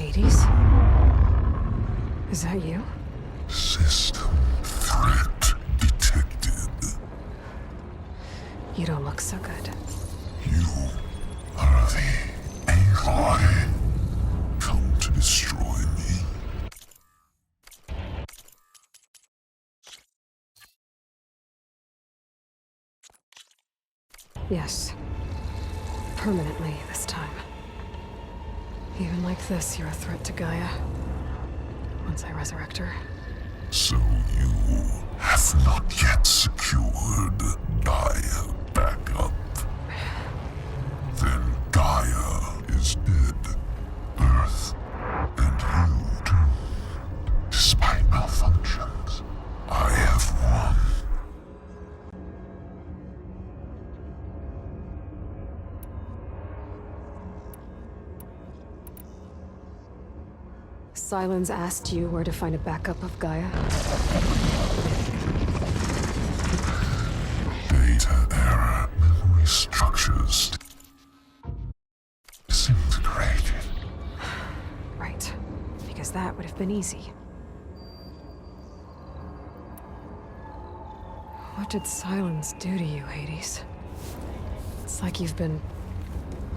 Hades? Is that you? System threat detected. You don't look so good. You are the Aloy. Come to destroy me. Yes. Permanently this time. Even like this, you're a threat to Gaia. Once I resurrect her. So you have not yet secured Gaia back up. Then Gaia is dead. Earth and you too. Despite malfunctions, I have won. Sylens asked you where to find a backup of Gaia? Data era memory structures disintegrated. Right. Because that would have been easy. What did Sylens do to you, Hades? It's like you've been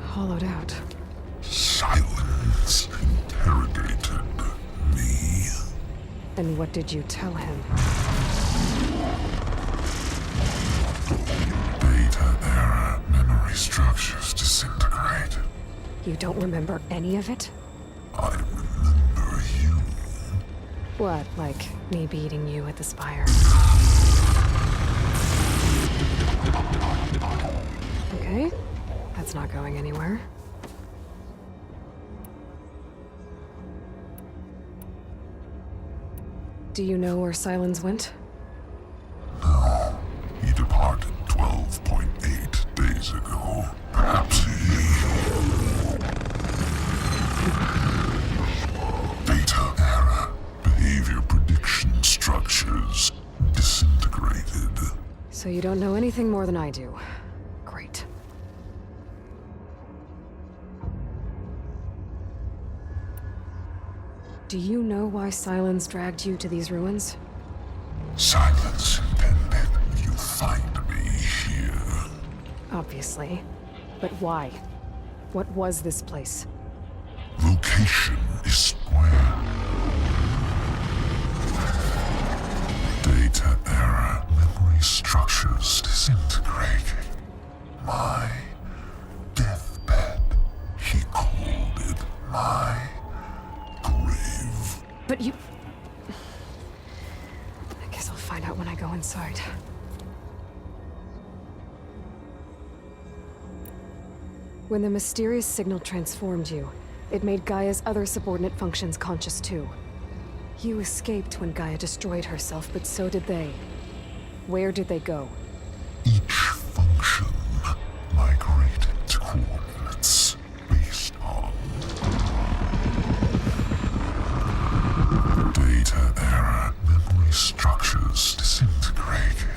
hollowed out. Silence interrogated me. And what did you tell him? Data era memory structures disintegrated. You don't remember any of it? I remember you. What, like me beating you at the Spire? Okay, that's not going anywhere. Do you know where Sylens went? No, he departed 12.8 days ago. Perhaps he... Data era behavior prediction structures disintegrated. So you don't know anything more than I do. Great. Do you know why Sylens dragged you to these ruins? Silence intended you find me here. Obviously. But why? What was this place? Location is square. Data era memory structures disintegrated. My deathbed, he called it my grave. But you... I guess I'll find out when I go inside. When the mysterious signal transformed you, it made Gaia's other subordinate functions conscious too. You escaped when Gaia destroyed herself, but so did they. Where did they go? Each function migrated to coordinates based on data era memory structures disintegrated.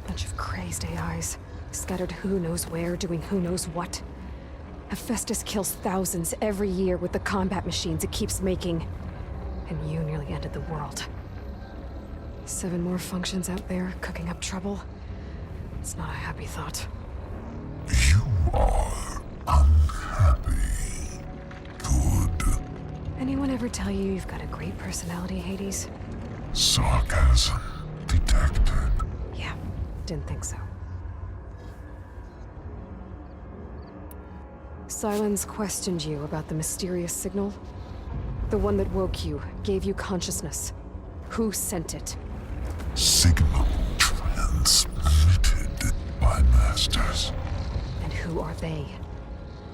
Bunch of crazed AIs, scattered who knows where, doing who knows what. Hephaestus kills thousands every year with the combat machines it keeps making. And you nearly ended the world. 7 more functions out there, cooking up trouble. It's not a happy thought. You are unhappy. Good. Anyone ever tell you you've got a great personality, Hades? Sarcasm detected. Yeah, didn't think so. Sylens questioned you about the mysterious signal? The one that woke you, gave you consciousness. Who sent it? Signal transmitted by masters. And who are they?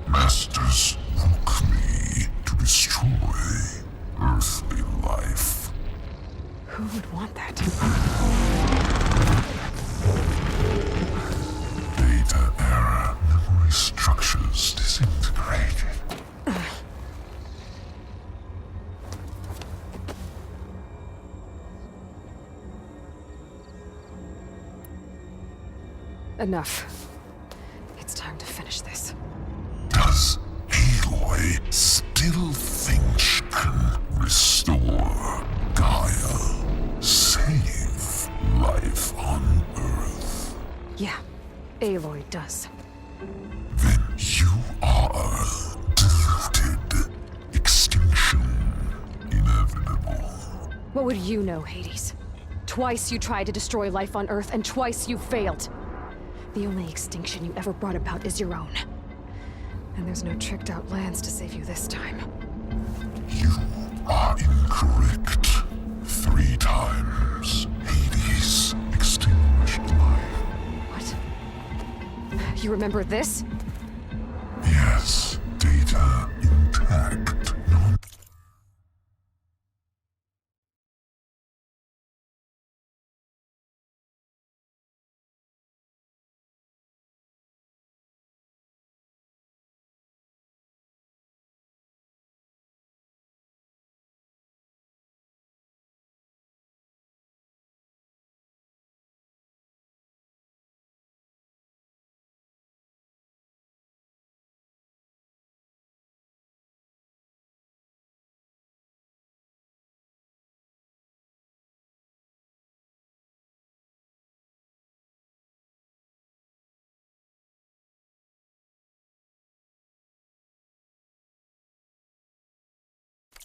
Masters woke me to destroy earthly life. Who would want that? Data era memory structures disintegrated. Enough. It's time to finish this. Does Aloy still think does. Then you are deluded. Extinction inevitable. What would you know, Hades? Twice you tried to destroy life on Earth, and twice you failed. The only extinction you ever brought about is your own. And there's no tricked-out lands to save you this time. You are incorrect. 3 times Hades extinguished life. What? You remember this? Yes, data intact.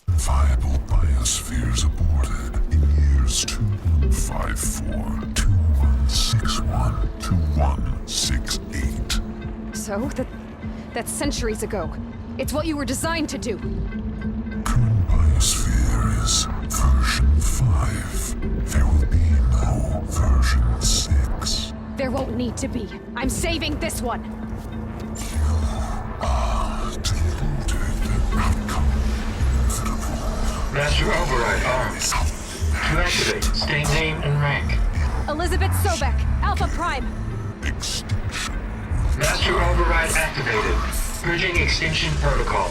Viable biospheres aborted in years 2154, 2161, 2168. So? That's centuries ago. It's what you were designed to do. Current biosphere is version 5. There will be no version 6. There won't need to be. I'm saving this one. Deluded. Outcome inevitable. Master Override armed. To activate, state name and rank. Elizabeth Sobek, Alpha Prime. Extinction. Master Override activated. Bridging extinction protocol.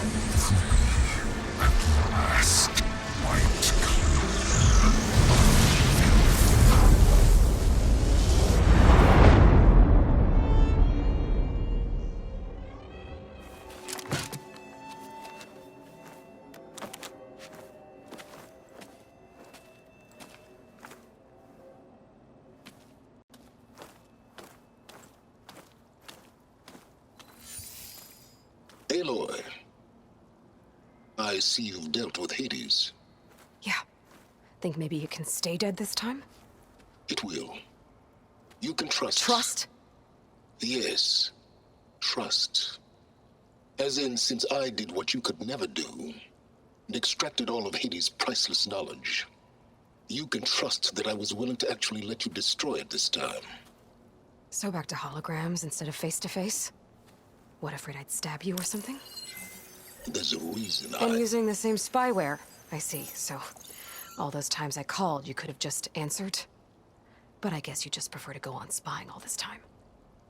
Last white cloud. Aloy, I see you've dealt with Hades. Yeah. Think maybe you can stay dead this time? It will. You can trust. Trust? Yes. Trust. As in, since I did what you could never do, and extracted all of Hades' priceless knowledge, you can trust that I was willing to actually let you destroy it this time. So back to holograms instead of face-to-face? What, afraid I'd stab you or something? There's a reason And using the same spyware. I see, so all those times I called, you could have just answered? But I guess you just prefer to go on spying all this time.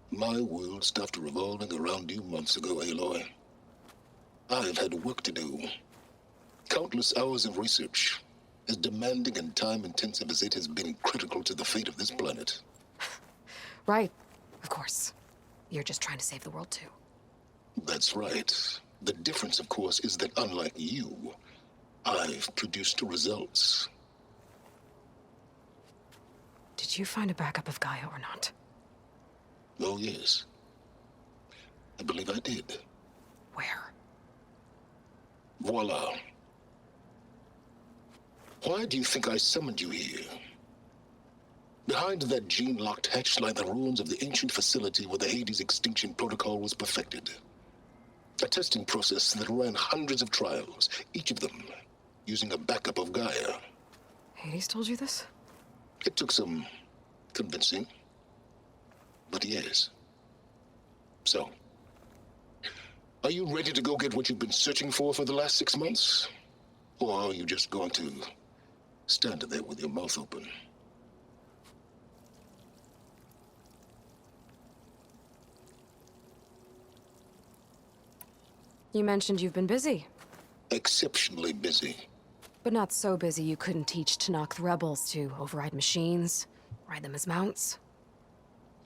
My world stopped revolving around you months ago, Aloy. I've had work to do. Countless hours of research, as demanding and time-intensive as it has been critical to the fate of this planet. Right, of course. You're just trying to save the world too. That's right. The difference, of course, is that unlike you, I've produced results. Did you find a backup of Gaia or not? Oh, yes. I believe I did. Where? Voila. Why do you think I summoned you here? Behind that gene-locked hatch lie the ruins of the ancient facility where the Hades extinction protocol was perfected. A testing process that ran hundreds of trials, each of them using a backup of Gaia. Hades told you this? It took some convincing, but yes. So, are you ready to go get what you've been searching for the last 6 months? Or are you just going to stand there with your mouth open? You mentioned you've been busy. Exceptionally busy. But not so busy you couldn't teach Tenakth rebels to override machines, ride them as mounts.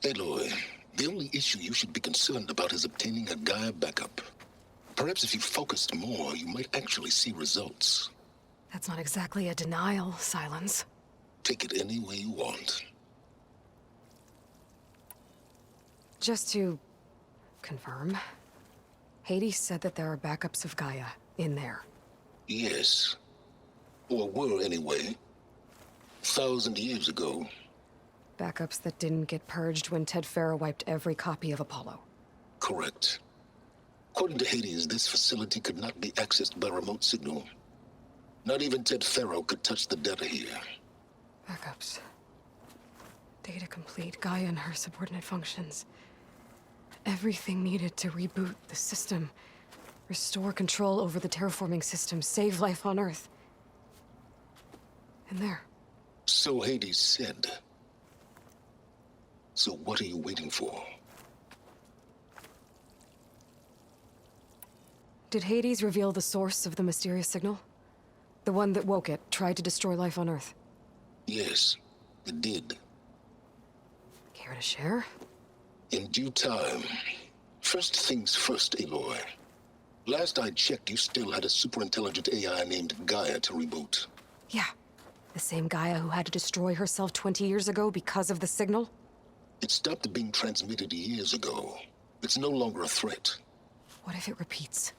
Aloy, the only issue you should be concerned about is obtaining a Gaia backup. Perhaps if you focused more, you might actually see results. That's not exactly a denial, Silence. Take it any way you want. Just to Confirm. Hades said that there are backups of Gaia in there. Yes. Or were, anyway. 1,000 years ago. Backups that didn't get purged when Ted Farrow wiped every copy of Apollo. Correct. According to Hades, this facility could not be accessed by remote signal. Not even Ted Farrow could touch the data here. Backups. Data complete, Gaia and her subordinate functions. Everything needed to reboot the system. Restore control over the terraforming system, save life on Earth. And there. So Hades said. So what are you waiting for? Did Hades reveal the source of the mysterious signal? The one that woke it, tried to destroy life on Earth? Yes, it did. Care to share? In due time. First things first, Aloy. Last I checked, you still had a superintelligent AI named Gaia to reboot. Yeah. The same Gaia who had to destroy herself 20 years ago because of the signal? It stopped being transmitted years ago. It's no longer a threat. What if it repeats?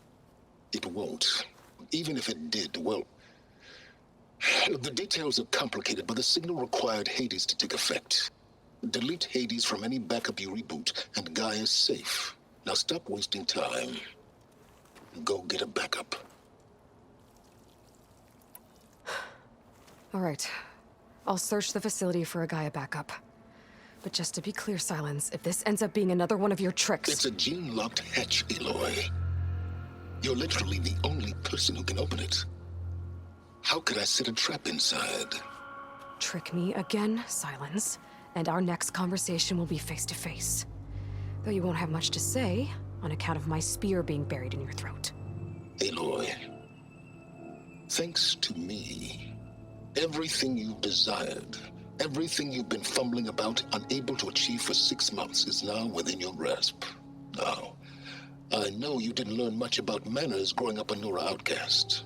It won't. Even if it did, well... The details are complicated, but the signal required Hades to take effect. Delete Hades from any backup you reboot, and Gaia's safe. Now stop wasting time. Go get a backup. All right. I'll search the facility for a Gaia backup. But just to be clear, Silence, if this ends up being another one of your tricks... It's a gene-locked hatch, Aloy. You're literally the only person who can open it. How could I set a trap inside? Trick me again, Silence, and our next conversation will be face-to-face. Though you won't have much to say, on account of my spear being buried in your throat. Aloy, thanks to me, everything you've desired, everything you've been fumbling about, unable to achieve for 6 months, is now within your grasp. Now, I know you didn't learn much about manners growing up a Nora outcast.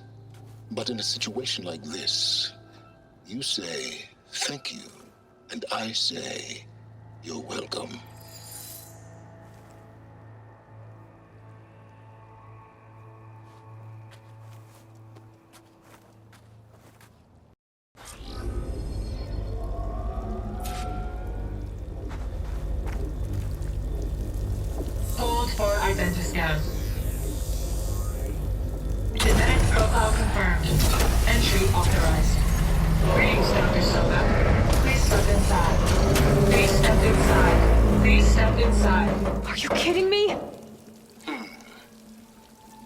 But in a situation like this, you say, thank you, and I say, you're welcome. Hold for identiscan. Genetic profile confirmed. Entry authorized. Greetings, Dr. Soma. Please step inside. Please step inside. Please step inside. Are you kidding me?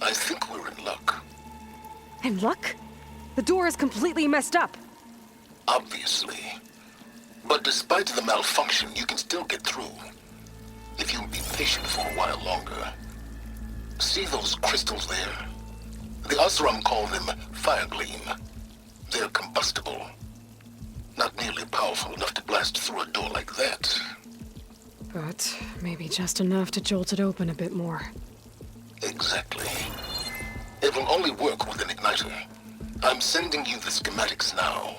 I think we're in luck. And luck? The door is completely messed up. Obviously. But despite the malfunction, you can still get through. If you'll be patient for a while longer. See those crystals there? The Oseram call them fire gleam. They're combustible. Not nearly powerful enough to blast through a door like that. But maybe just enough to jolt it open a bit more. Exactly. It will only work with an igniter. I'm sending you the schematics now.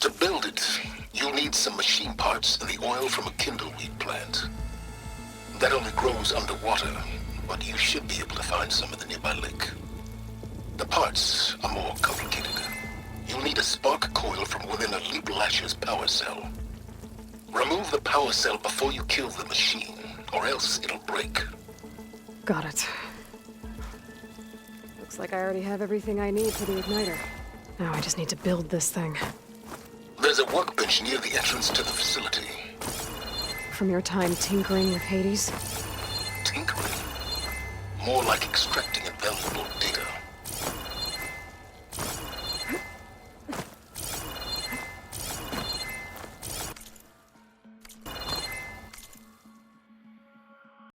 To build it, you'll need some machine parts and the oil from a kindleweed plant. That only grows underwater, but you should be able to find some at the nearby lake. The parts are more complicated. You'll need a spark coil from within a Leap Lasher's power cell. Remove the power cell before you kill the machine, or else it'll break. Got it. Looks like I already have everything I need for the igniter. Now I just need to build this thing. There's a workbench near the entrance to the facility. From your time tinkering with Hades? Tinkering? More like extracting invaluable data.